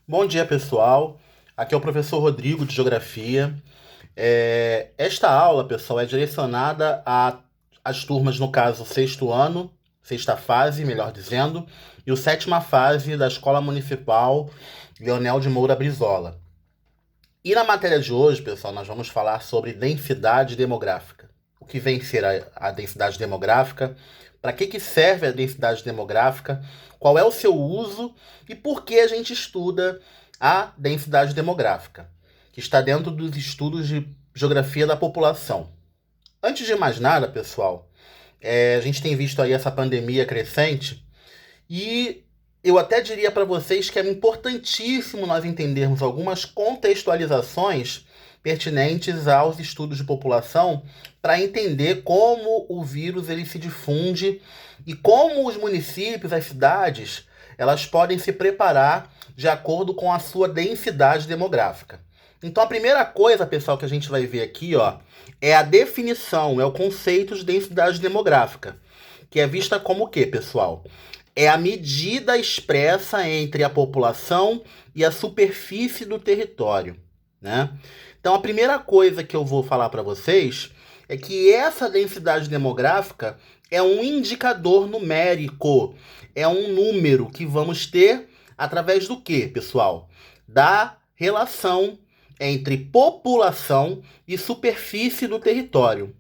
Bom dia, pessoal. Aqui é o professor Rodrigo de Geografia. Esta aula, pessoal, é direcionada às turmas, no caso, sexto ano, sexta fase, melhor dizendo, e o sétima fase da Escola Municipal Leonel de Moura Brizola. E na matéria de hoje, pessoal, nós vamos falar sobre densidade demográfica. O que vem ser a densidade demográfica? Para que serve a densidade demográfica? Qual é o seu uso e por que a gente estuda a densidade demográfica, que está dentro dos estudos de geografia da população. Antes de mais nada, pessoal, a gente tem visto aí essa pandemia crescente e eu até diria para vocês que é importantíssimo nós entendermos algumas contextualizações pertinentes aos estudos de população para entender como o vírus ele se difunde e como os municípios, as cidades, elas podem se preparar de acordo com a sua densidade demográfica. Então a primeira coisa, pessoal, que a gente vai ver aqui, é a definição, é o conceito de densidade demográfica, que é vista como o quê, pessoal? É a medida expressa entre a população e a superfície do território, né? Então, a primeira coisa que eu vou falar para vocês é que essa densidade demográfica é um indicador numérico, é um número que vamos ter através do quê, pessoal? Da relação entre população e superfície do território.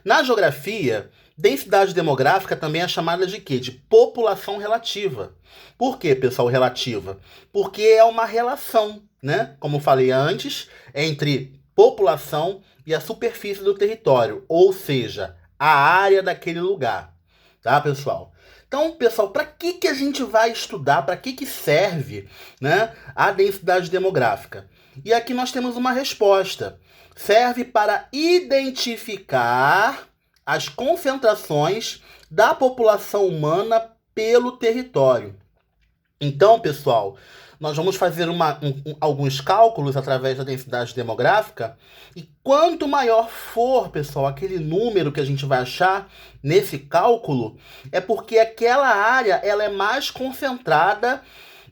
Na geografia, densidade demográfica também é chamada de quê? De população relativa. Por que, pessoal, relativa? Porque é uma relação, né? Como falei antes, entre população e a superfície do território, ou seja, a área daquele lugar. Tá, pessoal? Então, pessoal, para que a gente vai estudar? Para que serve, né, a densidade demográfica? E aqui nós temos uma resposta. Serve para identificar as concentrações da população humana pelo território. Então, pessoal, nós vamos fazer alguns cálculos através da densidade demográfica e quanto maior for, pessoal, aquele número que a gente vai achar nesse cálculo, é porque aquela área ela é mais concentrada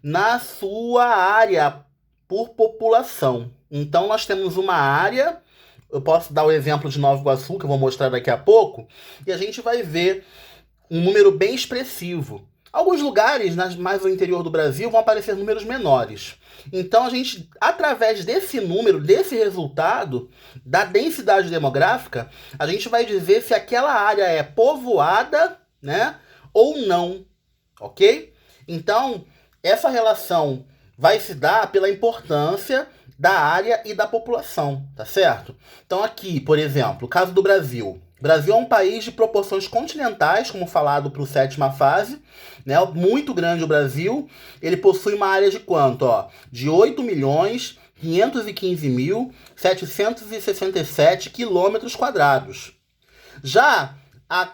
na sua área por população. Então, nós temos uma área, eu posso dar o exemplo de Nova Iguaçu, que eu vou mostrar daqui a pouco, e a gente vai ver um número bem expressivo. Alguns lugares, mais no interior do Brasil, vão aparecer números menores. Então, a gente, através desse número, desse resultado, da densidade demográfica, a gente vai dizer se aquela área é povoada, né, ou não, ok? Então, essa relação vai se dar pela importância da área e da população, tá certo? Então aqui, por exemplo, o caso do Brasil. O Brasil é um país de proporções continentais, como falado para a sétima fase, né? Muito grande o Brasil. Ele possui uma área de quanto? De 8.515.767 quilômetros quadrados. Já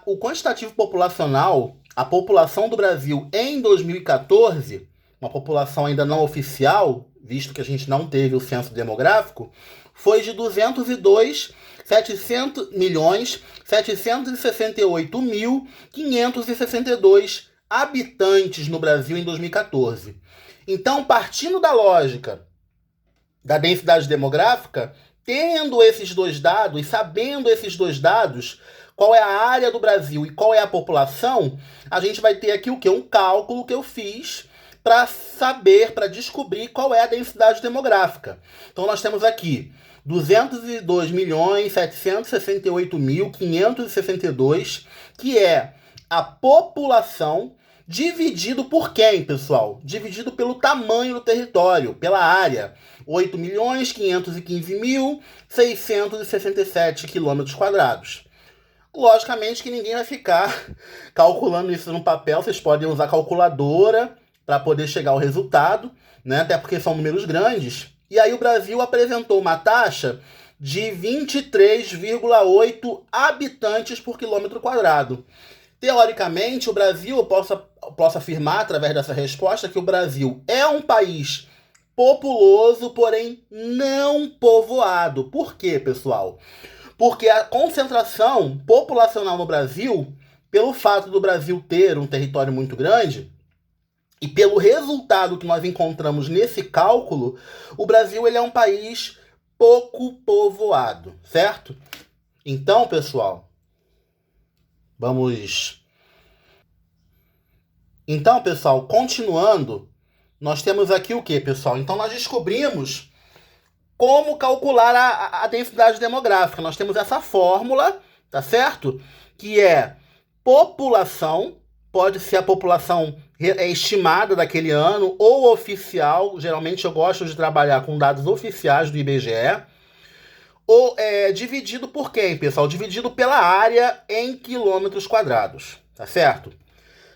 o quantitativo populacional, a população do Brasil em 2014, uma população ainda não oficial, visto que a gente não teve o censo demográfico, foi de 202.768.562 habitantes no Brasil em 2014. Então, partindo da lógica da densidade demográfica, tendo esses dois dados, sabendo esses dois dados, qual é a área do Brasil e qual é a população, a gente vai ter aqui o quê? Um cálculo que eu fiz para saber, para descobrir qual é a densidade demográfica. Então, nós temos aqui 202.768.562, que é a população dividido por quem, pessoal? Dividido pelo tamanho do território, pela área. 8.515.667 quilômetros quadrados. Logicamente que ninguém vai ficar calculando isso no papel, vocês podem usar calculadora para poder chegar ao resultado, né? Até porque são números grandes. E aí o Brasil apresentou uma taxa de 23,8 habitantes por quilômetro quadrado. Teoricamente, o Brasil, eu posso afirmar através dessa resposta que o Brasil é um país populoso, porém não povoado. Por quê, pessoal? Porque a concentração populacional no Brasil, pelo fato do Brasil ter um território muito grande, E pelo resultado que nós encontramos nesse cálculo, o Brasil ele é um país pouco povoado, certo? Então, pessoal, vamos... Então, pessoal, continuando, nós temos aqui o que, pessoal? Então, nós descobrimos como calcular a densidade demográfica. Nós temos essa fórmula, tá certo? Que é população, pode ser a população estimada daquele ano ou oficial. Geralmente eu gosto de trabalhar com dados oficiais do IBGE. Ou dividido por quem, pessoal? Dividido pela área em quilômetros quadrados, tá certo?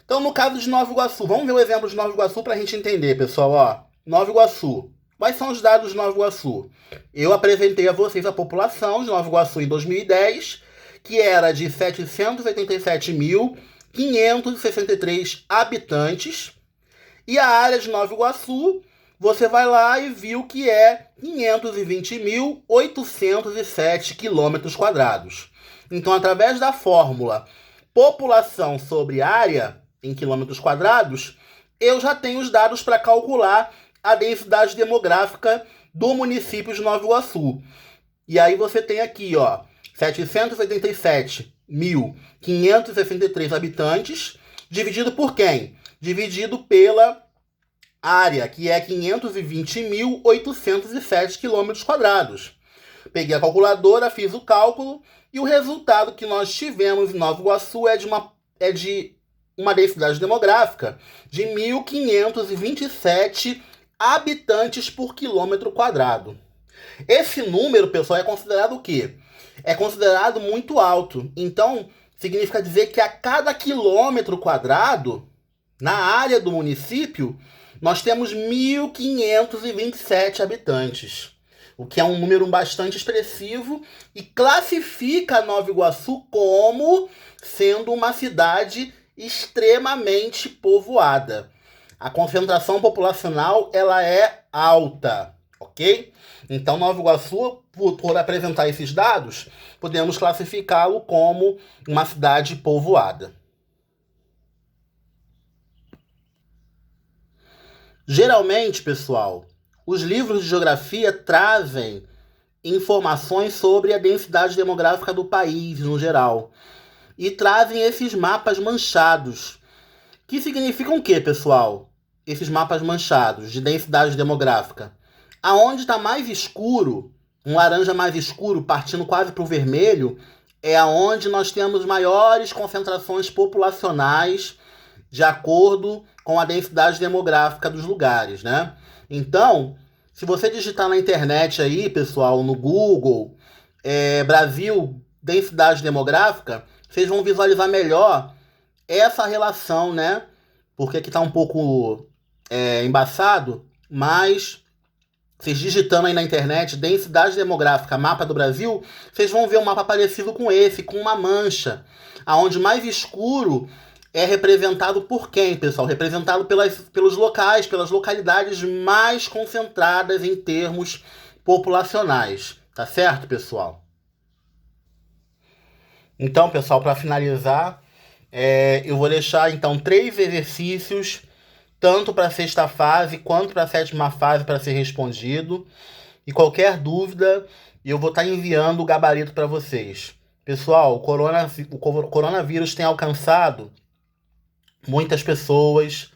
Então, no caso de Nova Iguaçu, vamos ver o exemplo de Nova Iguaçu para a gente entender, pessoal. Ó, Nova Iguaçu. Quais são os dados de Nova Iguaçu? Eu apresentei a vocês a população de Nova Iguaçu em 2010, que era de 787.563 habitantes. E a área de Nova Iguaçu, você vai lá e viu que é 520.807 quilômetros quadrados. Então, através da fórmula população sobre área em quilômetros quadrados, eu já tenho os dados para calcular a densidade demográfica do município de Nova Iguaçu. E aí você tem aqui, ó, 787.563 habitantes, dividido por quem? Dividido pela área, que é 520.807 quilômetros quadrados. Peguei a calculadora, fiz o cálculo, e o resultado que nós tivemos em Nova Iguaçu é de uma densidade demográfica de 1.527 habitantes por quilômetro quadrado. Esse número, pessoal, é considerado o quê? É considerado muito alto. Então, significa dizer que a cada quilômetro quadrado, na área do município, nós temos 1.527 habitantes. O que é um número bastante expressivo e classifica Nova Iguaçu como sendo uma cidade extremamente povoada. A concentração populacional ela é alta, ok? Então, Nova Iguaçu, por apresentar esses dados, podemos classificá-lo como uma cidade povoada. Geralmente, pessoal, os livros de geografia trazem informações sobre a densidade demográfica do país, no geral. E trazem esses mapas manchados. Que significam o quê, pessoal? Esses mapas manchados de densidade demográfica. Aonde está mais escuro, um laranja mais escuro, partindo quase para o vermelho, é aonde nós temos maiores concentrações populacionais de acordo com a densidade demográfica dos lugares, né? Então, se você digitar na internet aí, pessoal, no Google, Brasil, densidade demográfica, vocês vão visualizar melhor essa relação, né? Porque aqui está um pouco embaçado, mas vocês digitando aí na internet, densidade demográfica, mapa do Brasil, vocês vão ver um mapa parecido com esse, com uma mancha, aonde mais escuro é representado por quem, pessoal? Representado pelos locais, pelas localidades mais concentradas em termos populacionais. Tá certo, pessoal? Então, pessoal, para finalizar, eu vou deixar, então, 3 exercícios, tanto para a sexta fase quanto para a sétima fase para ser respondido. E qualquer dúvida, eu vou estar enviando o gabarito para vocês. Pessoal, o coronavírus tem alcançado muitas pessoas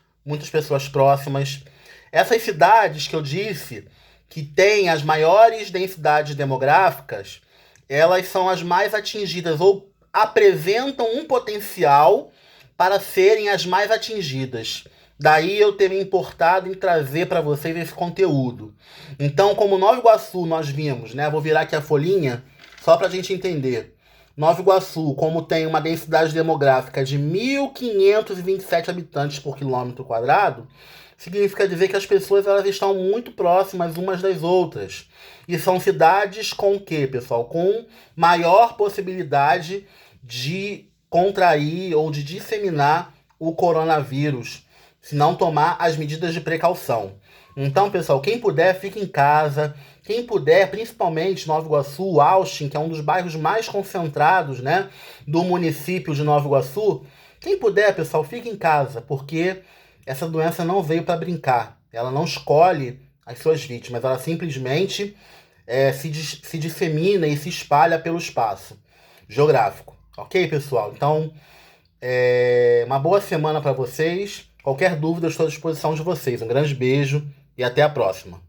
próximas. Essas cidades que eu disse que têm as maiores densidades demográficas, elas são as mais atingidas ou apresentam um potencial para serem as mais atingidas. Daí eu ter me importado em trazer para vocês esse conteúdo. Então, como Nova Iguaçu nós vimos, né? Vou virar aqui a folhinha só para a gente entender. Nova Iguaçu, como tem uma densidade demográfica de 1.527 habitantes por quilômetro quadrado, significa dizer que as pessoas elas estão muito próximas umas das outras. E são cidades com o quê, pessoal? Com maior possibilidade de contrair ou de disseminar o coronavírus, se não tomar as medidas de precaução. Então, pessoal, quem puder, fique em casa. Quem puder, principalmente Nova Iguaçu, Austin, que é um dos bairros mais concentrados, né, do município de Nova Iguaçu, quem puder, pessoal, fique em casa, porque essa doença não veio para brincar. Ela não escolhe as suas vítimas, ela simplesmente se dissemina e se espalha pelo espaço geográfico. Ok, pessoal? Então, uma boa semana para vocês. Qualquer dúvida, eu estou à disposição de vocês. Um grande beijo e até a próxima.